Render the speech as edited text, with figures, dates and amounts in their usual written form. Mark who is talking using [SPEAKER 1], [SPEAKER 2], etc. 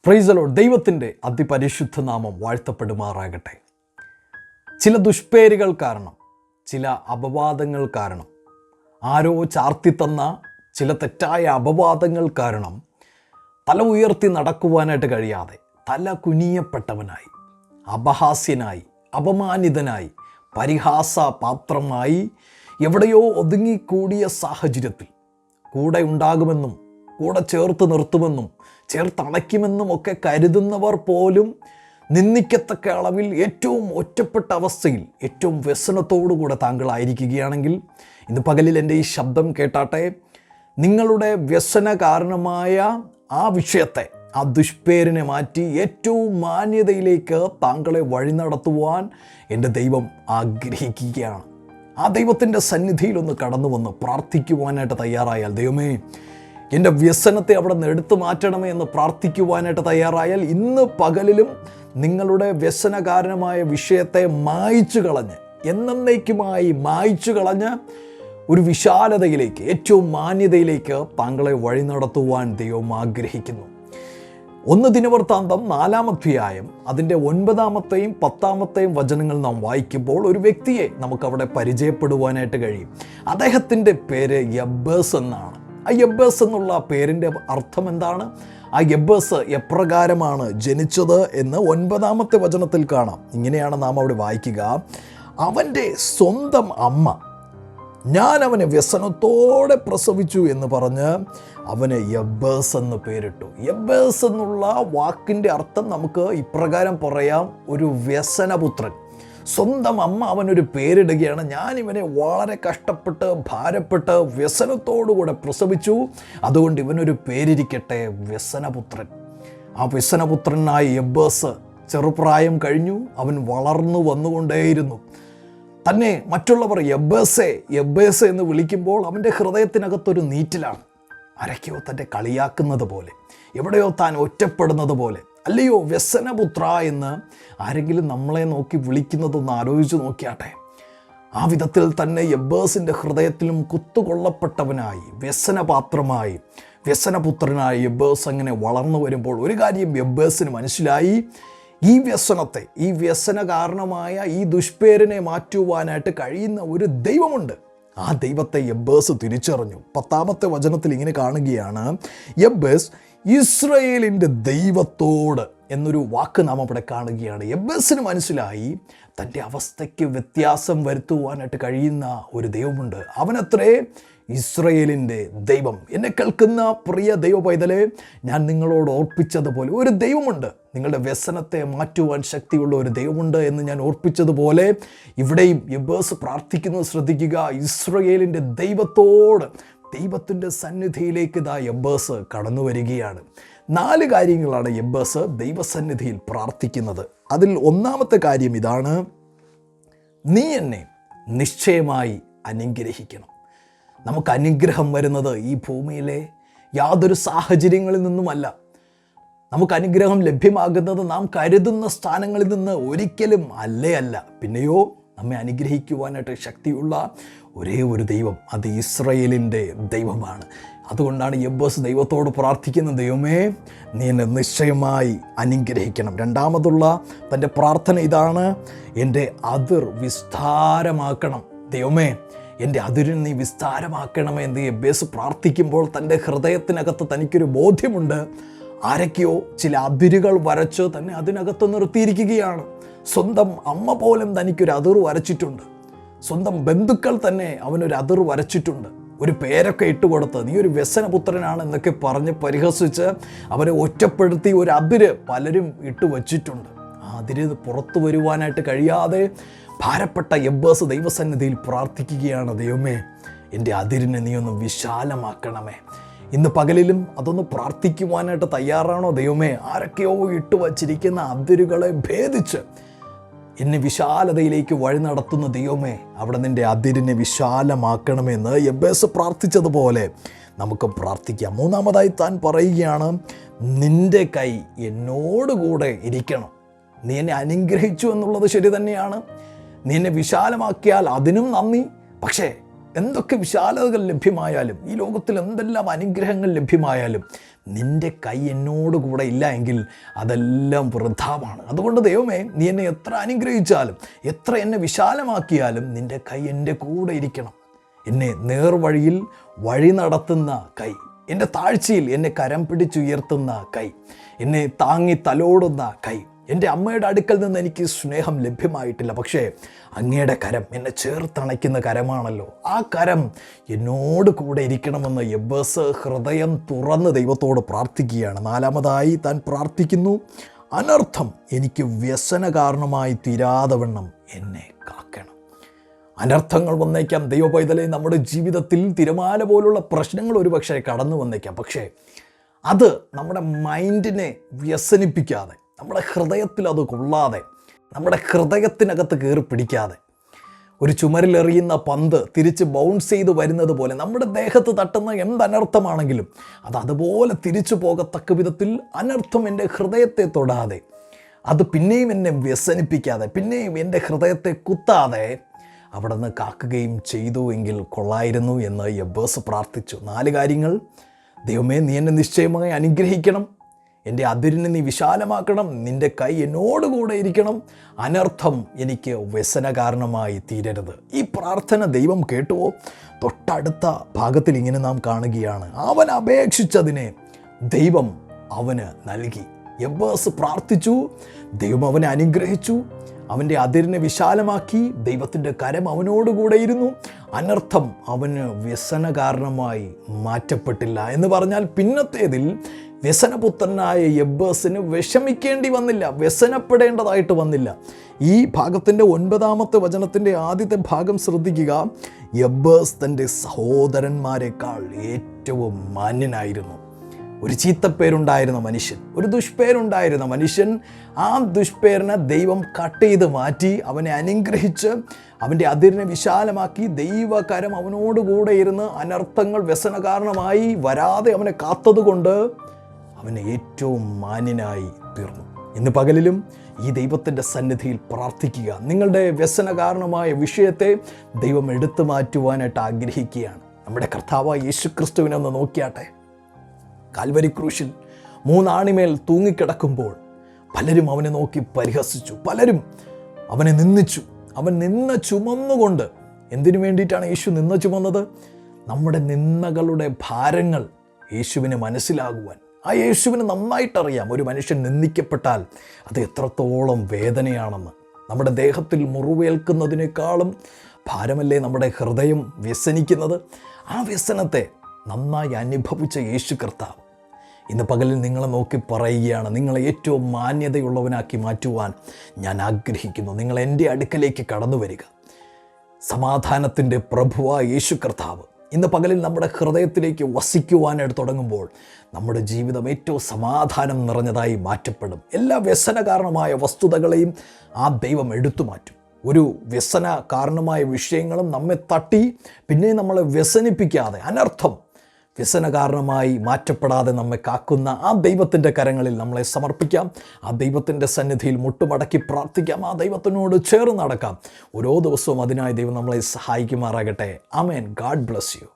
[SPEAKER 1] Praise the Lord. ദൈവത്തിൻ്റെ അതിപരിശുദ്ധ നാമം വാഴ്ത്തപ്പെടുമാറാകട്ടെ. ചില ദുഷ്പേരുകൾ കാരണം, ചില അപവാദങ്ങൾ കാരണം, ആരോ ചാർത്തിത്തന്ന ചില തെറ്റായ അപവാദങ്ങൾ കാരണം തല ഉയർത്തി നടക്കുവാനായിട്ട് കഴിയാതെ തല കുനിയപ്പെട്ടവനായി, അപഹാസ്യനായി, അപമാനിതനായി, പരിഹാസപാത്രമായി എവിടെയോ ഒതുങ്ങിക്കൂടിയ സാഹചര്യത്തിൽ കൂടെ ഉണ്ടാകുമെന്നും കൂടെ ചേർത്ത് നിർത്തുമെന്നും ചേർത്തണയ്ക്കുമെന്നും ഒക്കെ കരുതുന്നവർ പോലും നിന്ദിക്കത്തക്ക അളവിൽ ഏറ്റവും ഒറ്റപ്പെട്ട അവസ്ഥയിൽ ഏറ്റവും വ്യസനത്തോടുകൂടെ താങ്കളായിരിക്കുകയാണെങ്കിൽ ഇന്ന് പകലിൽ എൻ്റെ ഈ ശബ്ദം കേട്ടാട്ടെ. നിങ്ങളുടെ വ്യസന കാരണമായ ആ വിഷയത്തെ, ആ ദുഷ്പേരിനെ മാറ്റി ഏറ്റവും മാന്യതയിലേക്ക് താങ്കളെ വഴി നടത്തുവാൻ എൻ്റെ ദൈവം ആഗ്രഹിക്കുകയാണ്. ആ ദൈവത്തിൻ്റെ സന്നിധിയിലൊന്ന് കടന്നു വന്ന് പ്രാർത്ഥിക്കുവാനായിട്ട് തയ്യാറായാൽ, ദൈവമേ എൻ്റെ വ്യസനത്തെ അവിടെ നിന്ന് എടുത്തു മാറ്റണമേ എന്ന് പ്രാർത്ഥിക്കുവാനായിട്ട് തയ്യാറായാൽ, ഇന്ന് പകലിലും നിങ്ങളുടെ വ്യസനകാരണമായ വിഷയത്തെ മായ്ച്ചു കളഞ്ഞ്, എന്നേക്കുമായി മായ്ച്ചു കളഞ്ഞ് ഒരു വിശാലതയിലേക്ക്, ഏറ്റവും മാന്യതയിലേക്ക് താങ്കളെ വഴി നടത്തുവാൻ ദൈവം ആഗ്രഹിക്കുന്നു. 1 ദിനവൃത്താന്തം 4-ാം അധ്യായം അതിൻ്റെ 9-ാമത്തെയും 10-ാമത്തെയും വചനങ്ങൾ നാം വായിക്കുമ്പോൾ ഒരു വ്യക്തിയെ നമുക്കവിടെ പരിചയപ്പെടുവാനായിട്ട് കഴിയും. അദ്ദേഹത്തിൻ്റെ പേര് യബ്ബേസ് എന്നാണ്. ആ യബ്ബേസ് എന്നുള്ള പേരിൻ്റെ അർത്ഥം എന്താണ്? ആ യബ്ബേസ് എപ്രകാരമാണ് ജനിച്ചത് എന്ന് 9-ാമത്തെ വചനത്തിൽ കാണാം. ഇങ്ങനെയാണ് നാം അവിടെ വായിക്കുക. അവൻ്റെ സ്വന്തം അമ്മ ഞാൻ അവനെ വ്യസനത്തോടെ പ്രസവിച്ചു എന്ന് പറഞ്ഞ് അവന് യബ്ബേസ് എന്ന് പേരിട്ടു. യബ്ബേസ് എന്നുള്ള വാക്കിൻ്റെ അർത്ഥം നമുക്ക് ഇപ്രകാരം പറയാം: ഒരു വ്യസനപുത്രൻ. സ്വന്തം അമ്മ അവനൊരു പേരിടുകയാണ്. ഞാനിവനെ വളരെ കഷ്ടപ്പെട്ട് ഭാരപ്പെട്ട് വ്യസനത്തോടുകൂടെ പ്രസവിച്ചു, അതുകൊണ്ട് ഇവനൊരു പേരിരിക്കട്ടെ, വ്യസനപുത്രൻ. ആ വ്യസനപുത്രനായ യബ്ബേസ് ചെറുപ്രായം കഴിഞ്ഞു. അവൻ വളർന്നു വന്നുകൊണ്ടേയിരുന്നു. തന്നെ മറ്റുള്ളവർ യബ്ബേസേ യബ്ബേസേ എന്ന് വിളിക്കുമ്പോൾ അവൻ്റെ ഹൃദയത്തിനകത്തൊരു നീറ്റിലാണ്. ആരൊക്കെയോ തൻ്റെ കളിയാക്കുന്നത് പോലെ, എവിടെയോ താൻ ഒറ്റപ്പെടുന്നത് പോലെ. അല്ലയോ വ്യസനപുത്ര എന്ന് ആരെങ്കിലും നമ്മളെ നോക്കി വിളിക്കുന്നതൊന്ന് ആലോചിച്ച് നോക്കിയാട്ടെ. ആ വിധത്തിൽ തന്നെ യബ്ബേസിൻ്റെ ഹൃദയത്തിലും കുത്തുകൊള്ളപ്പെട്ടവനായി, വ്യസനപാത്രമായി, വ്യസനപുത്രനായി യബ്ബേസ് അങ്ങനെ വളർന്നു വരുമ്പോൾ ഒരു കാര്യം യബ്ബേസിന് മനസ്സിലായി: ഈ വ്യസനത്തെ, ഈ വ്യസന കാരണമായ ഈ ദുഷ്പേരിനെ മാറ്റുവാനായിട്ട് കഴിയുന്ന ഒരു ദൈവമുണ്ട്. ആ ദൈവത്തെ യബ്ബേസ് തിരിച്ചറിഞ്ഞു. 10-ാമത്തെ വചനത്തിൽ ഇങ്ങനെ കാണുകയാണ്: യബ്ബേസ് ഇസ്രായേലിൻ്റെ ദൈവത്തോട് എന്നൊരു വാക്ക് നാം അവിടെ കാണുകയാണ്. യബ്ബേസിന് മനസ്സിലായി തൻ്റെ അവസ്ഥയ്ക്ക് വ്യത്യാസം വരുത്തുവാനായിട്ട് കഴിയുന്ന ഒരു ദൈവമുണ്ട്. അവനത്രേ ഇസ്രായേലിൻ്റെ ദൈവം. എന്നെ കേൾക്കുന്ന പ്രിയ ദൈവ പൈതലേ, ഞാൻ നിങ്ങളോട് ഓർപ്പിച്ചതുപോലെ ഒരു ദൈവമുണ്ട്. നിങ്ങളുടെ വ്യസനത്തെ മാറ്റുവാൻ ശക്തിയുള്ള ഒരു ദൈവമുണ്ട് എന്ന് ഞാൻ ഓർപ്പിച്ചതുപോലെ ഇവിടെയും യബ്ബേസ് പ്രാർത്ഥിക്കുന്നത് ശ്രദ്ധിക്കുക. ഇസ്രായേലിൻ്റെ ദൈവത്തോട്, ദൈവത്തിൻ്റെ സന്നിധിയിലേക്ക് യബ്ബേസ് കടന്നു വരികയാണ്. 4 കാര്യങ്ങളാണ് യബ്ബേസ് ദൈവസന്നിധിയിൽ പ്രാർത്ഥിക്കുന്നത്. അതിൽ 1-ാമത്തെ കാര്യം ഇതാണ്: നീ എന്നെ നിശ്ചയമായി അനുഗ്രഹിക്കണം. നമുക്ക് അനുഗ്രഹം വരുന്നത് ഈ ഭൂമിയിലെ യാതൊരു സാഹചര്യങ്ങളിൽ നിന്നുമല്ല. നമുക്ക് അനുഗ്രഹം ലഭ്യമാകുന്നത് നാം കരുതുന്ന സ്ഥാനങ്ങളിൽ നിന്ന് ഒരിക്കലും അല്ല. പിന്നെയോ നമ്മെ അനുഗ്രഹിക്കുവാനായിട്ട് ശക്തിയുള്ള ഒരേ ഒരു ദൈവം, അത് ഇസ്രായേലിൻ്റെ ദൈവമാണ്. അതുകൊണ്ടാണ് യബ്ബേസ് ദൈവത്തോട് പ്രാർത്ഥിക്കുന്നത്: ദൈവമേ നീ എന്നെ നിശ്ചയമായി അനുഗ്രഹിക്കണം. 2-ാമതുള്ള തൻ്റെ പ്രാർത്ഥന ഇതാണ്: എൻ്റെ അതിർ വിസ്താരമാക്കണം. ദൈവമേ എൻ്റെ അതിരിന് നീ വിസ്താരമാക്കണമേ എന്ന് യബ്ബേസ് പ്രാർത്ഥിക്കുമ്പോൾ തൻ്റെ ഹൃദയത്തിനകത്ത് തനിക്കൊരു ബോധ്യമുണ്ട്. ആരൊക്കെയോ ചില അതിരുകൾ വരച്ച് തന്നെ അതിനകത്ത് നിർത്തിയിരിക്കുകയാണ്. സ്വന്തം അമ്മ പോലും തനിക്കൊരു അതിർ വരച്ചിട്ടുണ്ട്. സ്വന്തം ബന്ധുക്കൾ തന്നെ അവനൊരു അതിർ വരച്ചിട്ടുണ്ട്. ഒരു പേരൊക്കെ ഇട്ടുകൊടുത്ത് നീ ഒരു വ്യസനപുത്രനാണ് എന്നൊക്കെ പറഞ്ഞ് പരിഹസിച്ച് അവരെ ഒറ്റപ്പെടുത്തി ഒരു അതിര് പലരും ഇട്ടു വച്ചിട്ടുണ്ട്. ആ അതിര് പുറത്തു വരുവാനായിട്ട് കഴിയാതെ ഭാരപ്പെട്ട യബ്ബേസ് ദൈവസന്നിധിയിൽ പ്രാർത്ഥിക്കുകയാണ്: ദൈവമേ എൻ്റെ അതിരിനെ നീ ഒന്ന് വിശാലമാക്കണമേ. ഇന്ന് പകലിലും അതൊന്ന് പ്രാർത്ഥിക്കുവാനായിട്ട് തയ്യാറാണോ? ദൈവമേ ആരൊക്കെയോ ഇട്ടു വച്ചിരിക്കുന്ന അതിരുകളെ ഭേദിച്ച് എന്നെ വിശാലതയിലേക്ക് വഴി നടത്തുന്ന ദൈവമേ, അവിടെ നിൻ്റെ അതിരിനെ വിശാലമാക്കണമെന്ന് യബ്ബേസ് പ്രാർത്ഥിച്ചതുപോലെ നമുക്ക് പ്രാർത്ഥിക്കാം. 3-ാമതായി താൻ പറയുകയാണ്: നിൻ്റെ കൈ എന്നോടുകൂടെ ഇരിക്കണം. നീ എന്നെ അനുഗ്രഹിച്ചു എന്നുള്ളത് ശരി തന്നെയാണ്. നീ എന്നെ വിശാലമാക്കിയാൽ അതിനും നന്ദി. പക്ഷേ എന്തൊക്കെ വിശാലതകൾ ലഭ്യമായാലും, ഈ ലോകത്തിൽ എന്തെല്ലാം അനുഗ്രഹങ്ങൾ ലഭ്യമായാലും നിൻ്റെ കൈ എന്നോട് കൂടെ ഇല്ല എങ്കിൽ അതെല്ലാം വൃഥാവാണ്. അതുകൊണ്ട് ദൈവമേ, നീ എന്നെ എത്ര അനുഗ്രഹിച്ചാലും, എത്ര എന്നെ വിശാലമാക്കിയാലും നിൻ്റെ കൈ എൻ്റെ കൂടെ ഇരിക്കണം. എന്നെ നേർവഴിയിൽ വഴി നടത്തുന്ന കൈ, എൻ്റെ താഴ്ചയിൽ എന്നെ കരം പിടിച്ചുയർത്തുന്ന കൈ, എന്നെ താങ്ങി തലോടുന്ന കൈ. എൻ്റെ അമ്മയുടെ അടുക്കൽ നിന്ന് എനിക്ക് സ്നേഹം ലഭ്യമായിട്ടില്ല, പക്ഷേ അങ്ങയുടെ കരം എന്നെ ചേർത്തണയ്ക്കുന്ന കരമാണല്ലോ. ആ കരം എന്നോട് കൂടെ ഇരിക്കണമെന്ന് യബ്ബേസ് ഹൃദയം തുറന്ന് ദൈവത്തോട് പ്രാർത്ഥിക്കുകയാണ്. നാലാമതായി താൻ പ്രാർത്ഥിക്കുന്നു, അനർത്ഥം എനിക്ക് വ്യസന കാരണമായി തീരാതെ വണ്ണം എന്നെ കാക്കണം. അനർത്ഥങ്ങൾ വന്നേക്കാം ദൈവപൈതലെ, നമ്മുടെ ജീവിതത്തിൽ തിരമാല പോലുള്ള പ്രശ്നങ്ങൾ ഒരുപക്ഷെ കടന്നു വന്നേക്കാം. പക്ഷേ അത് നമ്മുടെ മൈൻഡിനെ വ്യസനിപ്പിക്കാതെ, നമ്മുടെ ഹൃദയത്തിൽ അത് കൊള്ളാതെ, നമ്മുടെ ഹൃദയത്തിനകത്ത് കയറി പിടിക്കാതെ, ഒരു ചുമരിലെറിയുന്ന പന്ത് തിരിച്ച് ബൗൺസ് ചെയ്ത് വരുന്നത് പോലെ നമ്മുടെ ദേഹത്ത് തട്ടുന്ന എന്തനർത്ഥമാണെങ്കിലും അത് അതുപോലെ തിരിച്ചു പോകത്തക്ക വിധത്തിൽ അനർത്ഥം എൻ്റെ ഹൃദയത്തെ തൊടാതെ, അത് പിന്നെയും എന്നെ വ്യസനിപ്പിക്കാതെ, പിന്നെയും എൻ്റെ ഹൃദയത്തെ കുത്താതെ അവിടെ നിന്ന് കാക്കുകയും ചെയ്തു എങ്കിൽ കൊള്ളായിരുന്നു എന്ന് യബ്ബേസ് പ്രാർത്ഥിച്ചു. 4 കാര്യങ്ങൾ. ദൈവമേ, നീ എന്നെ നിശ്ചയമായി അനുഗ്രഹിക്കണം, എൻ്റെ അതിരിനെ നീ വിശാലമാക്കണം, നിൻ്റെ കൈ എന്നോടുകൂടെ ഇരിക്കണം, അനർത്ഥം എനിക്ക് വ്യസന കാരണമായി തീരരുത്. ഈ പ്രാർത്ഥന ദൈവം കേട്ടുവോ? തൊട്ടടുത്ത ഭാഗത്തിൽ ഇങ്ങനെ നാം കാണുകയാണ്, അവൻ അപേക്ഷിച്ചതിനെ ദൈവം അവന് നൽകി. യബ്ബേസ് പ്രാർത്ഥിച്ചു, ദൈവം അവനെ അനുഗ്രഹിച്ചു, അവൻ്റെ അതിരിനെ വിശാലമാക്കി, ദൈവത്തിൻ്റെ കരം അവനോടുകൂടെ ഇരുന്നു, അനർത്ഥം അവന് വ്യസന കാരണമായി മാറ്റപ്പെട്ടില്ല. എന്ന് പറഞ്ഞാൽ പിന്നത്തേതിൽ വ്യസനപുത്രനായ യബ്ബേസിന് വിഷമിക്കേണ്ടി വന്നില്ല, വ്യസനപ്പെടേണ്ടതായിട്ട് വന്നില്ല. ഈ ഭാഗത്തിൻ്റെ 9-ാമത്തെ വചനത്തിൻ്റെ ആദ്യത്തെ ഭാഗം ശ്രദ്ധിക്കുക. യബ്ബേസ് തൻ്റെ സഹോദരന്മാരെക്കാൾ ഏറ്റവും മാന്യനായിരുന്നു. ഒരു ചീത്തപ്പേരുണ്ടായിരുന്ന മനുഷ്യൻ, ഒരു ദുഷ്പേരുണ്ടായിരുന്ന മനുഷ്യൻ, ആ ദുഷ്പേരിനെ ദൈവം കട്ട് ചെയ്ത് മാറ്റി, അവനെ അനുഗ്രഹിച്ച്, അവൻ്റെ അതിരിനെ വിശാലമാക്കി, ദൈവകരം അവനോടുകൂടെ ഇരുന്ന് അനർത്ഥങ്ങൾ വ്യസന കാരണമായി വരാതെ അവനെ കാത്തതുകൊണ്ട് അവനെ ഏറ്റവും മാന്യനായി തീർന്നു. ഇന്ന് പകലിലും ഈ ദൈവത്തിൻ്റെ സന്നിധിയിൽ പ്രാർത്ഥിക്കുക. നിങ്ങളുടെ വ്യസന കാരണമായ വിഷയത്തെ ദൈവം എടുത്തു മാറ്റുവാനായിട്ട് ആഗ്രഹിക്കുകയാണ്. നമ്മുടെ കർത്താവായ യേശുക്രിസ്തുവിനെ ഒന്ന് നോക്കിയാട്ടെ. കാൽവരി ക്രൂശിൽ 3 ആണിമേൽ തൂങ്ങിക്കിടക്കുമ്പോൾ പലരും അവനെ നോക്കി പരിഹസിച്ചു, പലരും അവനെ നിന്ദിച്ചു. അവൻ നിന്ന ചുമന്നുകൊണ്ട്, എന്തിനു വേണ്ടിയിട്ടാണ് യേശു നിന്ന ചുമന്നത്? നമ്മുടെ നിന്ദകളുടെ ഭാരങ്ങൾ യേശുവിന് മനസ്സിലാകുവാൻ. ആ യേശുവിന് നന്നായിട്ടറിയാം ഒരു മനുഷ്യൻ നിന്ദിക്കപ്പെട്ടാൽ അത് എത്രത്തോളം വേദനയാണെന്ന്. നമ്മുടെ ദേഹത്തിൽ മുറിവേൽക്കുന്നതിനേക്കാളും ഭാരമല്ലേ നമ്മുടെ ഹൃദയം വ്യസനിക്കുന്നത്? ആ വ്യസനത്തെ നന്നായി അനുഭവിച്ച യേശു കർത്താവ് ഇന്ന് പകലിൽ നിങ്ങളെ നോക്കി പറയുകയാണ്, നിങ്ങളെ ഏറ്റവും മാന്യതയുള്ളവനാക്കി മാറ്റുവാൻ ഞാൻ ആഗ്രഹിക്കുന്നു. നിങ്ങൾ എൻ്റെ അടുക്കലേക്ക് കടന്നു വരിക. സമാധാനത്തിൻ്റെ പ്രഭുവായ യേശു കർത്താവ് ഇന്ന് പകലിൽ നമ്മുടെ ഹൃദയത്തിലേക്ക് വസിക്കുവാനായിട്ട് തുടങ്ങുമ്പോൾ നമ്മുടെ ജീവിതം ഏറ്റവും സമാധാനം നിറഞ്ഞതായി മാറ്റപ്പെടും. എല്ലാ വ്യസന കാരണമായ വസ്തുതകളെയും ആ ദൈവം എടുത്തു മാറ്റും. ഒരു വ്യസന കാരണമായ വിഷയങ്ങളും നമ്മെ തട്ടി പിന്നെ നമ്മളെ വ്യസനിപ്പിക്കാതെ, അനർത്ഥം വ്യസന കാരണമായി മാറ്റപ്പെടാതെ നമ്മെ കാക്കുന്ന ആ ദൈവത്തിൻ്റെ കരങ്ങളിൽ നമ്മളെ സമർപ്പിക്കാം. ആ ദൈവത്തിൻ്റെ സന്നിധിയിൽ മുട്ടുമടക്കി പ്രാർത്ഥിക്കാം. ആ ദൈവത്തിനോട് ചേർന്ന് നടക്കാം. ഓരോ ദിവസവും അതിനായി ദൈവം നമ്മളെ സഹായിക്കുമാറാകട്ടെ. ആമേൻ. God bless U.